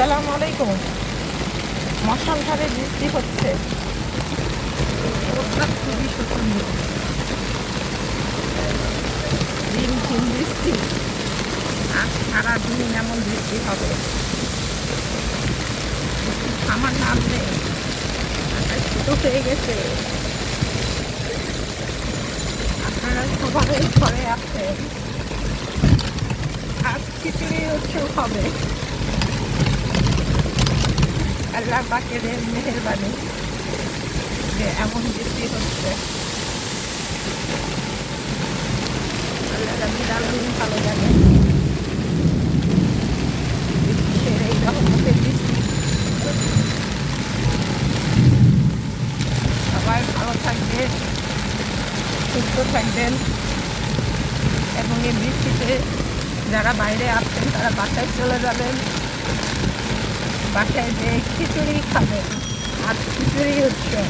আসসালামু আলাইকুম। মশালধারে বৃষ্টি হচ্ছে, রোদটা খুবই শোচনীয়। ঝিমঝিম বৃষ্টি, আর সারাদিন এমন বৃষ্টি হবে। বৃষ্টি থামার নাম নেই, আকাশ ছোটো হয়ে গেছে। আপনারা সবাই ঘরে আছেন, আজ খিচুড়ি উৎসব হবে। আল্লাহ পাকের মেহেরবানি যে এমন বৃষ্টি হচ্ছে। আল্লাহ রাব্বুল আলামিন ভালো জানে। বিশ্বের এই রহমতের বৃষ্টি, সবাই ভালো থাকবেন, সুস্থ থাকবেন এবং এই বৃষ্টিতে যারা বাইরে আসছেন তারা বাসায় চলে যাবেন। বাসায় যেয়ে খিচুড়ি খাবেন, আর খিচুড়ি উৎসব।